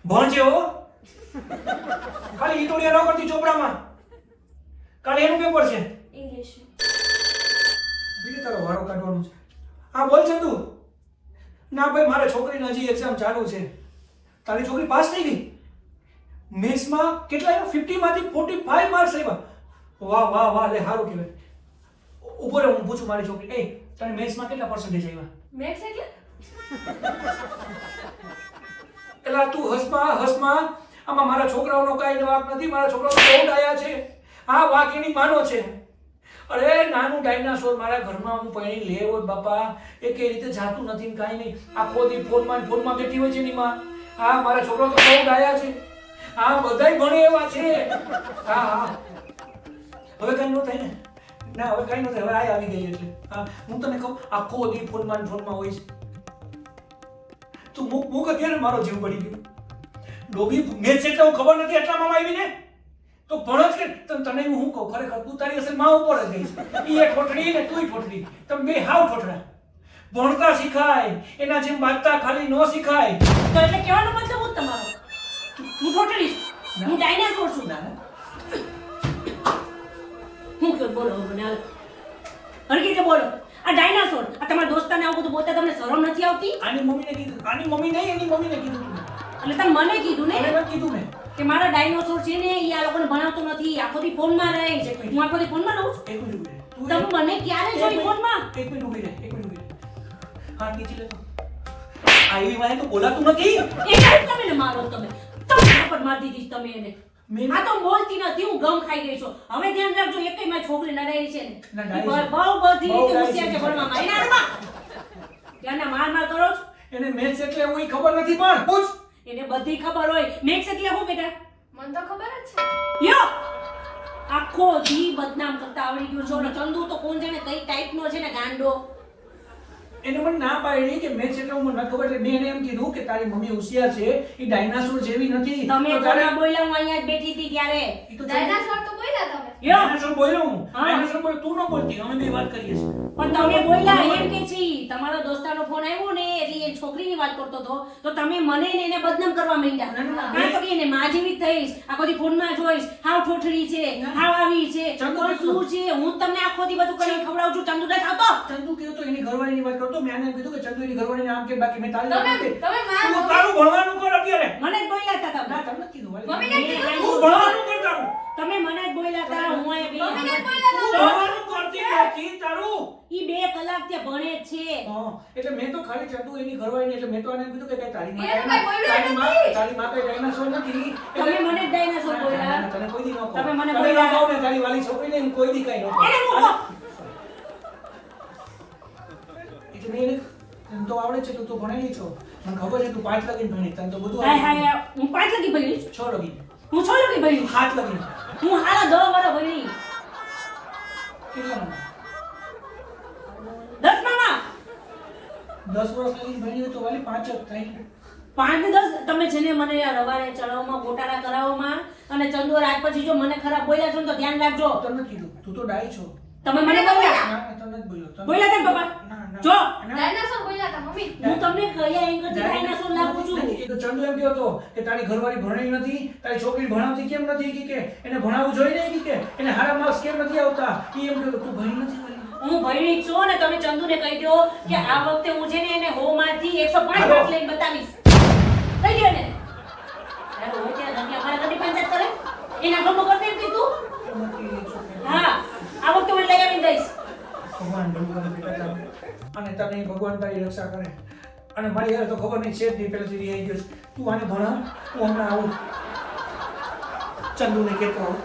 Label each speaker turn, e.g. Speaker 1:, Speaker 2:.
Speaker 1: ભણજે હો. ખાલી ઈટોડિયા ન કરતી ચોપડામાં. કાલે એનું પેપર છે.
Speaker 2: ઇંગ્લિશ.
Speaker 1: બીજે તારો વારો કાઢવાનો છે. હા બોલ ચંદુ. ના ભાઈ મારા છોકરીની હજી એક્ઝામ ચાલુ છે. તારી છોકરી પાસ થઈ ગઈ? મેથ્સમાં કેટલા આવ્યા? 50 માંથી 45 માર્ક્સ આવ્યા. વાહ વાહ વાહ, લે સારું કહેવાય. ઉભો રહે, હું પૂછું મારી છોકરી. એ તને મેથ્સમાં કેટલા પર્સન્ટેજ આવ્યા?
Speaker 2: મેક્સ એટલે
Speaker 1: એલા તું હસમાં આમાં મારા છોકરાઓનો કાંઈ વાંક નથી. મારા છોકરાઓ બહુ ડાયા છે. હા, વાંક એની માનો છે. અરે નાનું ડાયનાસોર મારા ઘરમાં હું પૈણી લેવો બાપા, એ કઈ રીતે જાતું નથી ને કાંઈ નહીં. આખો દી ફોનમાં બેઠી હોય છે એની માં. હા, મારા છોકરાઓ તો બહુ ડાયા છે. હા, બધાય ભણે એવા છે. હા, હવે કાંઈ ન થાય ને? ના, હવે કાંઈ ન થાય. હવે આવી ગઈ એટલે. હા, હું તને કહું, આખો દી ફોનમાં હોય છે. તું મૂક અત્યારે, મારો જીવ પડી ગયો. ડોબી મેચ એટલે હું ખબર નથી એટલામાં આવી ને તો ભણો જ કે તને હું કહું, ખરેખર તું તારી અસલ માં ઉપર જ ગઈ છે. એ ઠોઠડી ને તુંય ઠોઠડી, તમે બે હાવ ઠોઠડા. ભણતા શીખાય, એના જેમ વાંચતા ખાલી ન શીખાય.
Speaker 2: તો એટલે કહેવાનો મતલબ હું તમારો હું ઠોઠડી છું, હું ડાયનાસોર છું. હું કે બોલો મને હરકી રીતે બોલો. આ ડાયનાસોર, આ તમારા દોસ્તાને આવું બધું બોલતા તમને શરમ નથી આવતી?
Speaker 1: આની મમ્મીને કીધું. આની મમ્મી નહીં, એની મમ્મીને કીધું.
Speaker 2: એટલે તમે મને કીધું ને?
Speaker 1: મને કીધું મેં
Speaker 2: કે મારા ડાયનાસોર છે ને એ આ લોકોને ભણાવતો નથી, આખો દી ફોનમાં રહે છે. હું આખો દી ફોનમાં રહું છું?
Speaker 1: એક મિનિટ તું
Speaker 2: તમે મને ક્યારે જોઈ ફોનમાં?
Speaker 1: એક મિનિટ ઉભી રહે. હા, નીચે લે તો. આવી વાય તો બોલાતું નથી.
Speaker 2: એટલે તમે ને મારો તમે ઝાપટ મારી દીધી તમે એને. આ તો બોલતી નથી, હું ગમ ખાઈ ગઈ છું. હવે ધ્યાન રાખજો, એકેય મારી છોકરી નડાઈ છે ને બહુ બધી રીતે હોશિયાર છે ભણવામાં. એના હાથમાં ત્યાંના માર કરો છો.
Speaker 1: એને મેથ્સ એટલે હું ખબર નથી પણ પૂછ.
Speaker 2: એને બધી ખબર હોય. મેક્સ એટલે શું બેટા?
Speaker 3: મને તો ખબર જ છે.
Speaker 2: લ્યો, આખો દી બદનામ કરતા આવડી ગયું છો ને. ચંદુ તો કોણ જાણે કઈ ટાઈપનો છે ને ગાંડો.
Speaker 1: એને મને ના પાડી કે મેથ્સ એટલે મને ન ખબર, એટલે મેં એને એમ કીધું કે તારી મમ્મી હોશિયાર છે, એ ડાયનાસોર જેવી નથી.
Speaker 2: તમે કોના બોલ્યા? હું અહીંયા જ બેઠી હતી ત્યારે.
Speaker 3: ડાયનાસોર તો બોલ્યા તમે.
Speaker 1: ડાયનાસોર બોલ્યો હું. ડાયનાસોર બોલ, તું ન બોલતી. અમે બે વાત કરીએ છીએ.
Speaker 2: પણ તમે બોલ્યા એમ કે છે તમારો દોસ્તારનો ફોન આવ્યો ને એટલે એ છોકરીની વાત કરતો હતો તો તમે મને ને એને બદનામ કરવા માંડ્યા. કાં તો કે એને માં જેવી થઈશ, આખો દી ફોનમાં જોઈશ, હાવ ઠોઠડી છે, હાવ આવી છે, પણ શું છે? હું તમને આખો દી બધું કરીને ખવડાવું છું. ચંદુ ને ખાતો.
Speaker 1: ચંદુ કયો તો એની ઘરવાળીની વાત કરતો. મેં એને કીધું કે ચંદુ એની ઘરવાળીને આમ કે બાકી મેં તારી વાત કરી.
Speaker 3: તમે
Speaker 1: તું તારું ભણવાનું કર અત્યારે.
Speaker 2: મને જ બોલ્યા હતા તમે.
Speaker 1: ના, તમને કીધું વાલી.
Speaker 3: મમ્મીને કીધું.
Speaker 1: તું ભણવાનું કર તારું.
Speaker 2: તમે મને જ બોલ્યા હતા. હું અહીંયા
Speaker 3: મમ્મીને
Speaker 2: બે
Speaker 3: બોલ્યા
Speaker 1: તું
Speaker 3: હતા.
Speaker 1: ભણવાનું કરતી નથી તારું.
Speaker 2: ઈ 2 કલાક ત્યાં ભણે જ છે.
Speaker 1: હા, એટલે મેં તો ખાલી ચંદુ એની ઘરવાળીને, એટલે મેં તો એને કીધું કે તારી માં
Speaker 3: એને કઈ બોલ્યું
Speaker 1: તારી માં
Speaker 3: નથી.
Speaker 1: તારી માં કઈ ડાયનાસોર નથી.
Speaker 2: તમે મને જ ડાયનાસોર બોલ્યા.
Speaker 1: તને કોઈ દી ન કહું.
Speaker 2: તમે મને
Speaker 1: તને
Speaker 2: બોલ્યા.
Speaker 1: ન કહું ને તારી વાલી છોકરીને એમ કોઈ દી કઈ ન કહું.
Speaker 2: એને મૂકો.
Speaker 1: એટલે મેં એને તને તો આવડે છે, તું તો ભણેલી છો. મને ખબર છે તું 5 લગીન ભણી, તને તો બધું
Speaker 2: હાય
Speaker 1: આવડે.
Speaker 2: હાય, હું 5 લગી ભણી છું.
Speaker 1: 6 લગીન.
Speaker 2: હું 6 લગી ભણી.
Speaker 1: 7 લગીન.
Speaker 2: હું હારા 10 વર્ષ ભણી.
Speaker 1: કેટલા માં?
Speaker 2: 10 માં
Speaker 1: 10 વર્ષ લગીન ભણી હોય તો વાલી 5 જ થાય.
Speaker 2: 5 ને 10 તમે છે ને મને રવાડે ચડાવવામાં ગોટાળા કરાવવામાં અને ચંદુ રાત પછી જો મને ખરાબ બોલ્યા છો ને તો ધ્યાન રાખજો.
Speaker 1: તને કીધું તું તો ડાઈ છો.
Speaker 2: તમે મને બોલ્યા.
Speaker 1: ના, તને જ બોલ્યો.
Speaker 2: બોલ્યા કેમ પપ્પા?
Speaker 1: ના.
Speaker 2: જો
Speaker 3: ડાયનાસોર બોલ્યા હતા મમ્મી.
Speaker 2: હું તમને કયા એંગલથી ડાયનાસોર લાગુ છું?
Speaker 1: એ તો ચંદુ એમ કહ્યો હતો કે તારી ઘરવાળી ભણેલી નથી, તારી છોકરી ભણાવતી કેમ નથી, કે એને ભણાવવું જોઈએ ને, કે એને હારા માર્ક્સ કેમ નથી આવતા. એ એમ કહ્યો તું ભણી નથી વાલી.
Speaker 2: હું ભણી છું ને તમે ચંદુને કહી દો કે આ વખતે હું છે ને એને 100 માંથી 105 માર્ક લઈને બતાવીશ. કહી દો ને. યાર હોય ત્યાં ધનિયા મારા ઘરની પંચાયત કરે એના ઘરનો કરતે એમ કીધું. હા, આ વખતે હું લઈ આવીને દઈશ.
Speaker 1: ભગવાન ભલું કરે બેટા તારું. અને તને ભગવાન તારી રક્ષા કરે. અને મારી યાર તો ખબર નહીં છે જ નહીં, પહેલેથી રહી ગયો છે. તું આને ભણા, હું હમણાં આવું ચંદુને કહેતો આવું.